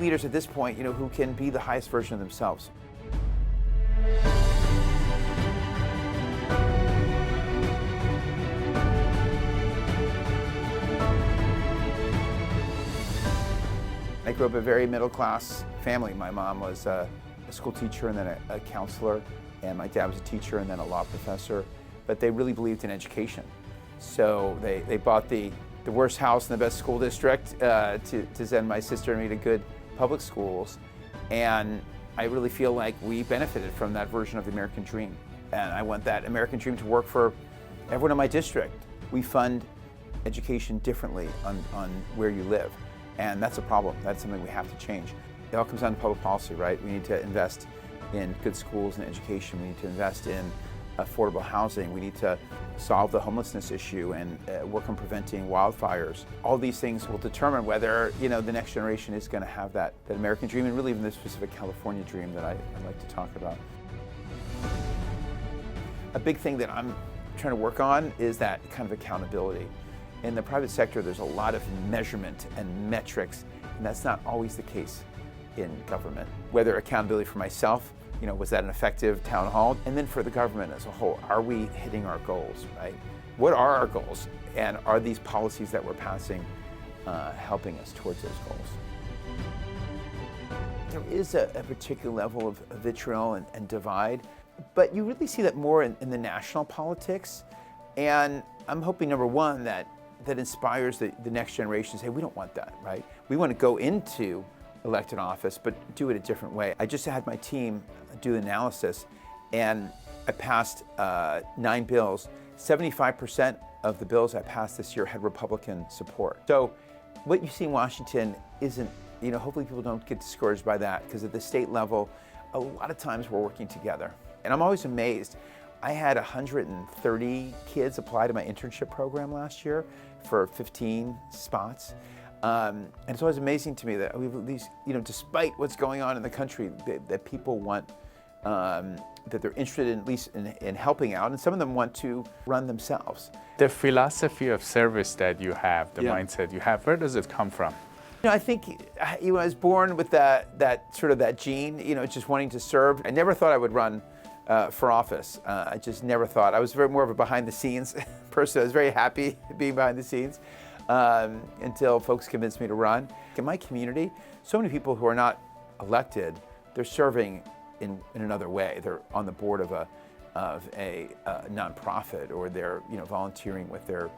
leaders at this point, who can be the highest version of themselves. I grew up in a very middle-class family. My mom was a school teacher and then a counselor, and my dad was a teacher and then a law professor. But they really believed in education. So they bought the worst house in the best school district to send my sister and me to good public schools. And I really feel like we benefited from that version of the American dream. And I want that American dream to work for everyone in my district. We fund education differently on where you live. And that's a problem. That's something we have to change. It all comes down to public policy, right? We need to invest in good schools and education. We need to invest in affordable housing. We need to solve the homelessness issue and work on preventing wildfires. All these things will determine whether the next generation is going to have that American dream, and really even the specific California dream that I like to talk about. A big thing that I'm trying to work on is that kind of accountability. In the private sector, there's a lot of measurement and metrics, and that's not always the case in government. Whether accountability for myself, was that an effective town hall? And then for the government as a whole, are we hitting our goals, right? What are our goals? And are these policies that we're passing helping us towards those goals? There is a particular level of vitriol and divide, but you really see that more in the national politics. And I'm hoping, number one, that inspires the next generation to say, we don't want that, right? We want to go into elected office, but do it a different way. I just had my team do the analysis, and I passed 9 bills. 75% of the bills I passed this year had Republican support. So what you see in Washington isn't, hopefully people don't get discouraged by that, because at the state level, a lot of times we're working together. And I'm always amazed. I had 130 kids apply to my internship program last year for 15 spots. And it's always amazing to me that we have at least, despite what's going on in the country, that people want, that they're interested in, at least in helping out, and some of them want to run themselves. The philosophy of service that you have, the mindset you have, where does it come from? I think I was born with that gene, just wanting to serve. I never thought I would run for office. I just never thought. I was more of a behind-the-scenes person. I was very happy being behind the scenes until folks convinced me to run. In my community, so many people who are not elected, they're serving in another way. They're on the board of a nonprofit, or they're volunteering with their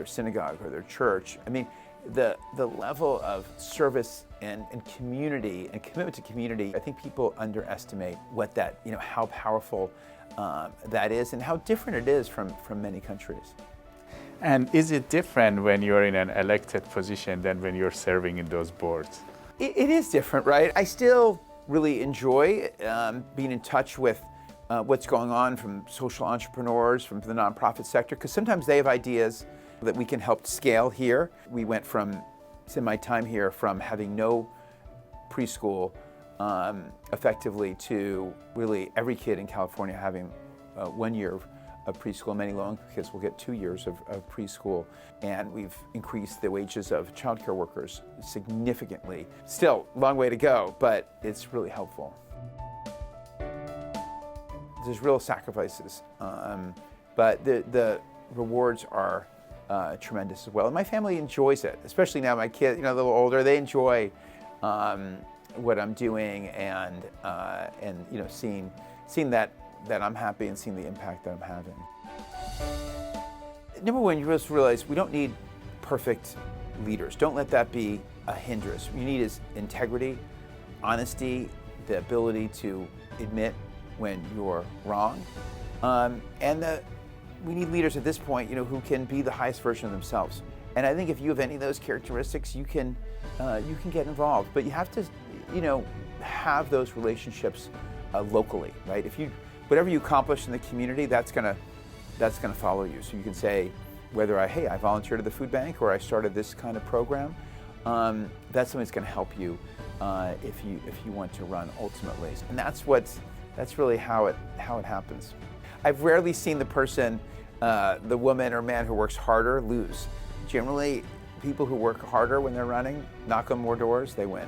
synagogue or their church. I mean, the level of service and community and commitment to community, I think people underestimate what that, how powerful that is, and how different it is from many countries. And is it different when you're in an elected position than when you're serving in those boards? It is different, right? I still really enjoy being in touch with what's going on from social entrepreneurs, from the nonprofit sector, because sometimes they have ideas that we can help scale here. We went from, in my time here, from having no preschool effectively to really every kid in California having 1 year of preschool. Many low-income kids will get 2 years of preschool. And we've increased the wages of childcare workers significantly. Still, long way to go, but it's really helpful. There's real sacrifices, but the rewards are tremendous as well. And my family enjoys it, especially now my kids, a little older, they enjoy what I'm doing and seeing that I'm happy and seeing the impact that I'm having. Number one, you just realize we don't need perfect leaders. Don't let that be a hindrance. What you need is integrity, honesty, the ability to admit when you're wrong, we need leaders at this point, who can be the highest version of themselves. And I think if you have any of those characteristics, you can get involved. But you have to, have those relationships locally, right? Whatever you accomplish in the community, that's gonna follow you. So you can say, whether I volunteered at the food bank or I started this kind of program, that's something that's gonna help you if you want to run ultimately. And that's really how it happens. I've rarely seen the person, the woman or man who works harder lose. Generally, people who work harder when they're running, knock on more doors, they win.